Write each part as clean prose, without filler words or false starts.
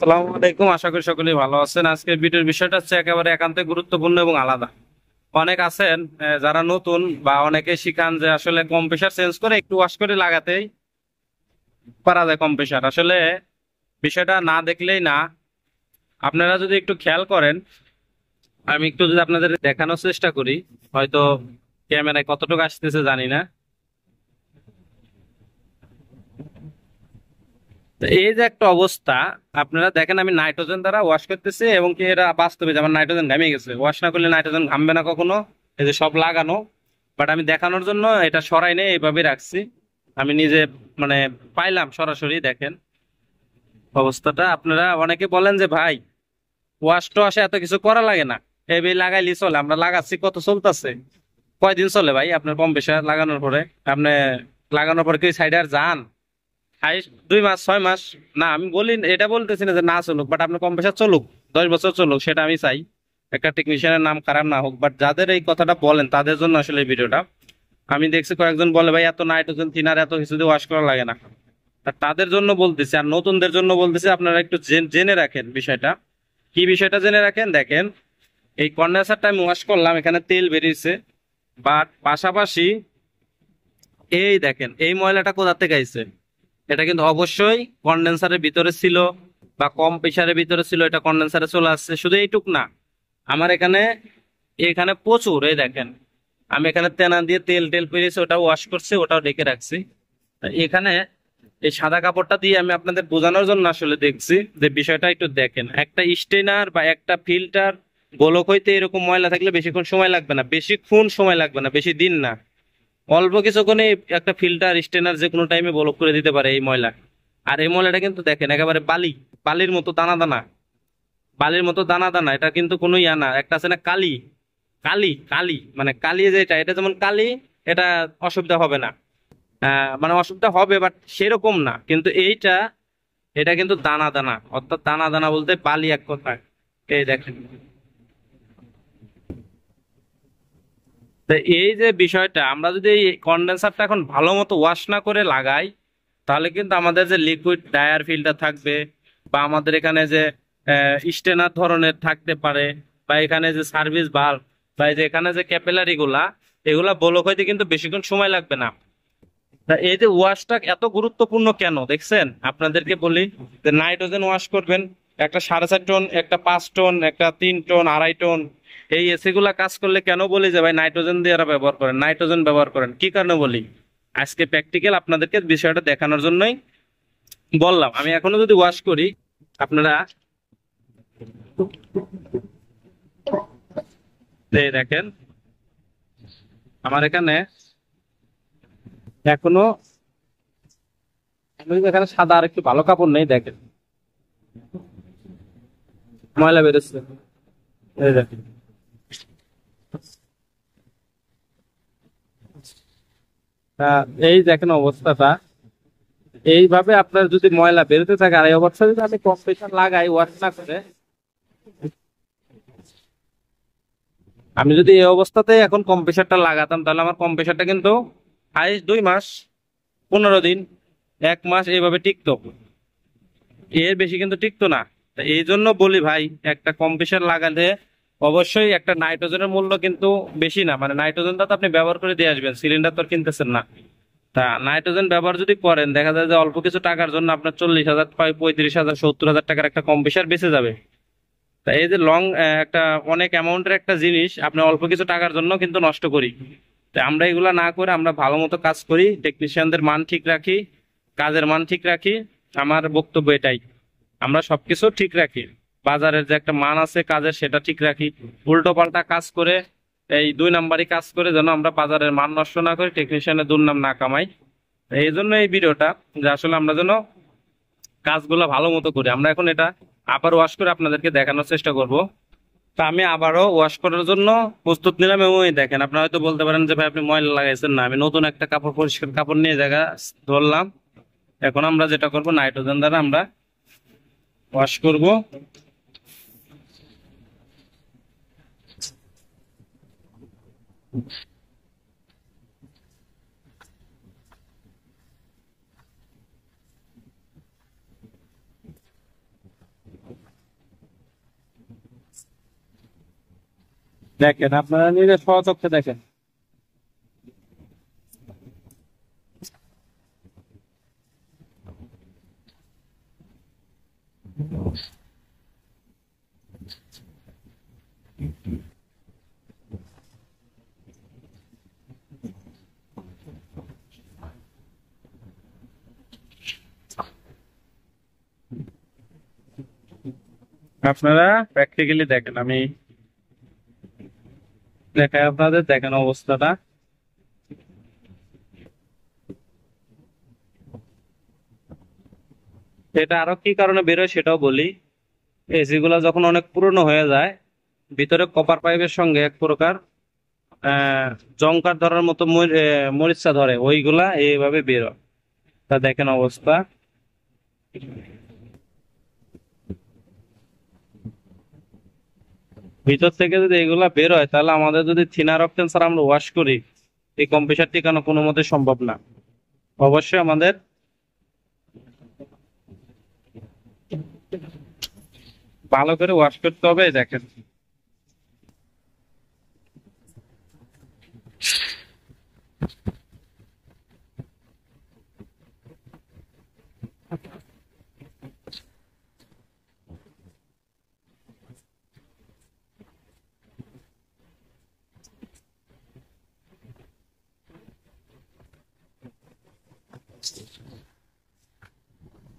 আসসালামু আলাইকুম, আশা করি সকলেই ভালো আছেন। আজকের ভিডিওর বিষয়টা হচ্ছে একেবারে একান্ত গুরুত্বপূর্ণ এবং আলাদা। অনেক আছেন যারা নতুন বা অনেকে শিখান যে আসলে কম্প্রেসার চেঞ্জ করে একটু ওয়াশ করে লাগাতেই পারা যায়। কম্প্রেসার আসলে বিষয়টা না দেখলেই না। আপনারা যদি একটু খেয়াল করেন, আমি একটু যদি আপনাদের দেখানোর চেষ্টা করি, হয়তো ক্যামেরায় কতটুকু আসতেছে জানি না। তো এই যে একটা অবস্থা, আপনারা দেখেন আমি নাইট্রোজেন দ্বারা ওয়াশ করতেছি এবং কি এটা বাস্তবে যে আমার নাইট্রোজেন ঘামে গেছে। ওয়াশ না করলে নাইট্রোজেন ঘামবে না কখনো। এই যে সব লাগানো, বাট আমি দেখানোর জন্য এটা সরাই নেই, এইভাবে রাখছি। আমি নিজে মানে পাইলাম সরাসরি, দেখেন অবস্থাটা। আপনারা অনেকে বলেন যে ভাই ওয়াশ টোয়াশে এত কিছু করা লাগে না, এই লাগাইলি চলে। আমরা লাগাচ্ছি, কত চলতেছে, কয়দিন চলে ভাই আপনার কম বেশি লাগানোর পরে? আপনি লাগানোর পরে কি সাইডে আর যান? হাইস্ট 2 মাস 6 মাস। না, আমি বলি, এটা বলতেছি না যে না চলুক, বাট আপনার কম্প্রেসার চলুক, 10 বছর চলুক, সেটা আমি চাই। একটা টেকনিশিয়ানের নাম খারাপ না হোক, বাট যাদের এই কথাটা বলেন তাদের জন্য আসলে এই ভিডিওটা। আমি দেখছি কয়েকজন বলে ভাই এত নাইট্রোজেন থিনার এত কিছু দিয়ে ওয়াশ করা লাগে না। তা তাদের জন্য বলতেছি, আর নতুনদের জন্য বলতেছি, আপনারা একটু জেনে রাখেন বিষয়টা। কি বিষয়টা জেনে রাখেন, দেখেন এই কন্ডেন্সারটা আমি ওয়াশ করলাম, এখানে তেল বেরিয়েছে, বাট পাশাপাশি এই দেখেন এই ময়লাটা কোথা থেকে আইছে। এটা কিন্তু অবশ্যই কন্ডেন্সারের ভিতরে ছিল বা কম প্রেসারের ভিতরে ছিল, এটা কন্ডেন্সারে চলে আসছে। শুধু এইটুক না, আমার এখানে এখানে প্রচুর, এই দেখেন আমি এখানে তেনা দিয়ে তেল টেল পেরেছি, ওটাও ওয়াশ করছি, ওটাও ঢেকে রাখছি। তা এখানে এই সাদা কাপড়টা দিয়ে আমি আপনাদের বোঝানোর জন্য আসলে দেখছি যে বিষয়টা একটু দেখেন। একটা স্টেনার বা একটা ফিল্টার গোলক হইতে এরকম ময়লা থাকলে বেশিক্ষণ সময় লাগবে না, বেশিক্ষণ সময় লাগবে না, বেশি দিন না, অল্প কিছুক্ষণে একটা ফিল্টার স্টেনার যে কোনো টাইমে ব্লক করে দিতে পারে এই ময়লা। আর এই ময়লাটা কিন্তু দেখেন একেবারে বালি, বালির মতো দানা দানা, বালির মতো দানা দানা। এটা কিন্তু কোনো ইয়া না, একটা আছে না কালি, কালি কালি মানে কালি যেটা, এটা যেমন কালি, এটা অসুবিধা হবে না। মানে অসুবিধা হবে বাট সেরকম না, কিন্তু এইটা, এটা কিন্তু দানা দানা, অর্থাৎ দানা দানা বলতে বালি এক কথায়। এই দেখেন, তো এই যে বিষয়টা, আমরা যদি এই কন্ডেন্সারটা এখন ভালো মতো ওয়াশ না করে লাগাই, তাহলে কিন্তু আমাদের যে লিকুইড ডায়ার ফিল্টার থাকবে, বা আমাদের এখানে যে স্টেনার ধরনের থাকতে পারে, বা এখানে যে সার্ভিস ভালভ, বা এই যে এখানে যে ক্যাপিলারি গুলা, এগুলা ব্লক হইতে কিন্তু বেশিক্ষণ সময় লাগবে না। তা এই যে ওয়াশটা এত গুরুত্বপূর্ণ কেন দেখছেন, আপনাদেরকে বলি। যে নাইট্রোজেন ওয়াশ করবেন, একটা 4.5 টন, একটা 5 টন, একটা 3 টন, 2.5 টন, এই এসি গুলা কাজ করলে কেন বলি যে ভাই নাইট্রোজেন দিয়ে এরা ব্যবহার করেন, নাইট্রোজেন ব্যবহার করেন, কি কারণে বলি? আজকে প্র্যাকটিক্যাল আপনাদেরকে বিষয়টা দেখানোর জন্যই বললাম। আমি এখনো যদি ওয়াশ করি, আপনারা এই দেখেন আমার এখানে এখনো, আমি এখানে সাদা আর একটু ভালো কাপড় নেই, দেখেন ময়লা বেরোচ্ছে, এই দেখেন। এই দেখেন অবস্থাটা। এইভাবে আপনার যদি ময়লা বেরোতে থাকে, আর এই অবস্থা যদি আমি কম্প্রেসার লাগাই ওয়াশ না করে, আমি যদি এই অবস্থাতে এখন কম্প্রেসারটা লাগাতাম, তাহলে আমার কম্প্রেসারটা কিন্তু হাইস্ট 2 মাস, 15 দিন, 1 মাস এইভাবে টিকতো। এর বেশি কিন্তু টিকতো না। তা এই জন্য বলি ভাই, একটা কম্প্রেসার লাগালে অবশ্যই একটা নাইট্রোজেনের মূল্য কিন্তু বেশি না, মানে নাইট্রোজেনটা তো আপনি ব্যবহার করে দিয়ে আসবেন, সিলিন্ডার তো আর কিনতেছেন না। তা নাইট্রোজেন ব্যবহার যদি করেন, দেখা যায় যে অল্প কিছু টাকার জন্য আপনার 40,000, 35,000, 70,000 টাকার একটা কম্প্রেসার বেঁচে যাবে। তা এই যে লং একটা অনেক অ্যামাউন্টের একটা জিনিস আপনি অল্প কিছু টাকার জন্য কিন্তু নষ্ট করি। তা আমরা এগুলা না করে আমরা ভালো মতো কাজ করি, টেকনিশিয়ানদের মান ঠিক রাখি, কাজের মান ঠিক রাখি। আমার বক্তব্য এটাই, আমরা সবকিছু ঠিক রাখি, বাজারের যে একটা মান আছে কাজের সেটা ঠিক রাখি। উল্টো পাল্টা কাজ করে, এই 2 নাম্বারই কাজ করে যেন আমরা বাজারের মান নষ্ট না করি, টেকনিশিয়ানের দুর্নাম না কামাই। এই জন্য এই ভিডিওটা, যে আসলে আমরা যেন কাজগুলো ভালো মতো করি। আমরা এখন এটা আবার ওয়াশ করে আপনাদেরকে দেখানোর চেষ্টা করব। তা আমি আবারও ওয়াশ করার জন্য প্রস্তুত নিলাম, এবং ওই দেখেন, আপনারা হয়তো বলতে পারেন যে ভাই আপনি ময়লা লাগাইছেন না, আমি নতুন একটা কাপড়, পরিষ্কার কাপড় নিয়ে জায়গা ধরলাম। এখন আমরা যেটা করব, নাইট্রোজেন দ্বারা আমরা ওয়াশ করব। দেখেন, আপনারা নিজের স্বচক্ষে দেখেন। আপনারা প্র্যাকটিক্যালি দেখেন, আমি দেখাই আপনাদের, দেখেন অবস্থাটা। এটা আরো কি কারণে বেরোয় সেটাও বলি। এসি গুলা যখন অনেক পুরনো হয়ে যায়, ভিতরে কপার পাইপের সঙ্গে এক প্রকার আহ জংকার ধরার মতো মরিচা ধরে, ওইগুলা এইভাবে বেরোয়। তা দেখেন অবস্থা। ভিতর থেকে যদি এগুলা বের হয়, তাহলে আমাদের যদি থিনার অকটেন ছাড়া আমরা ওয়াশ করি, এই কম্প্রেসার টিকানো কোনো মতে সম্ভব না। অবশ্যই আমাদের ভালো করে ওয়াশ করতে হবে। এই দেখেন,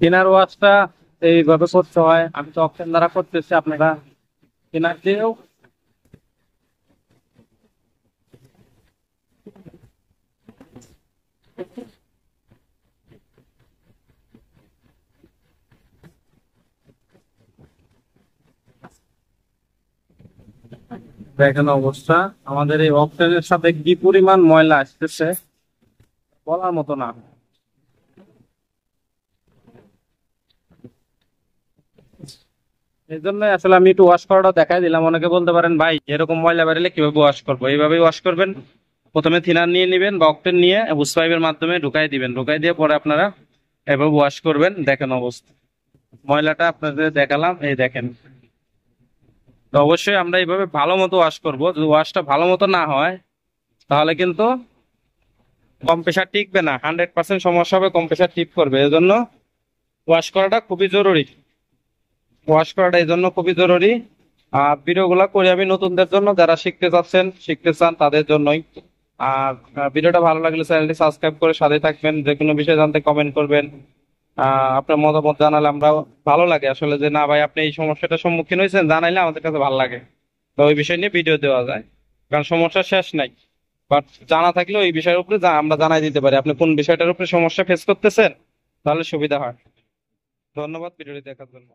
থিনার ওয়াশটা এইভাবে করতে হয়। আমি তো অকটেন দ্বারা করতেছি, আপনারা থিনার দিয়েও। দেখেন অবস্থা, আমাদের এই অকটেনের সাথে কি পরিমাণ ময়লা আসতেছে বলার মতো না। এই জন্য আসলে আমি একটু ওয়াশ করাটা দেখাই দিলাম। অনেকে বলতে পারেন, ভাই এরকম ময়লা বেরোলে কিভাবে ওয়াশ করবো? এইভাবেই ওয়াশ করবেন। প্রথমে থিনার নিয়ে নেবেন বা অক্টেন নিয়ে বুশ পাইপের মাধ্যমে ঢুকাই দিবেন, ঢুকাই দিয়ে পরে আপনারা এভাবে ওয়াশ করবেন। দেখেন অবস্থা, ময়লাটা আপনাদের দেখালাম, এই দেখেন। তো অবশ্যই আমরা এইভাবে ভালো মতো ওয়াশ করবো। যদি ওয়াশটা ভালো মতো না হয়, তাহলে কিন্তু কম্প্রেসার টিকবে না, 100% সমস্যা হবে, কম্প্রেসার টিপ করবে। এজন্য ওয়াশ করাটা খুবই জরুরি। ওয়াশ করাটা এই জন্য খুবই জরুরি। আর ভিডিওগুলো করে আমি নতুনদের জন্য, যারা শিখতে চাচ্ছেন, শিখতে চান, তাদের জন্যই। আর ভিডিওটা ভালো লাগলে চ্যানেলটি সাবস্ক্রাইব করে সাথে থাকবেন। যে কোনো বিষয় জানতে কমেন্ট করবেন। আপনার মতামত জানালে আমরা ভালো লাগে আসলে, যে না ভাই আপনি এই সমস্যাটার সম্মুখীন হয়েছেন, জানাইলে আমাদের কাছে ভালো লাগে। তো ওই বিষয় নিয়ে ভিডিও দেওয়া যায়, কারণ সমস্যা শেষ নাই। বাট জানা থাকলে ওই বিষয়ের উপরে আমরা জানাই দিতে পারি আপনি কোন বিষয়টার উপরে সমস্যা ফেস করতেছেন, তাহলে সুবিধা হয়। ধন্যবাদ ভিডিওটি দেখার জন্য।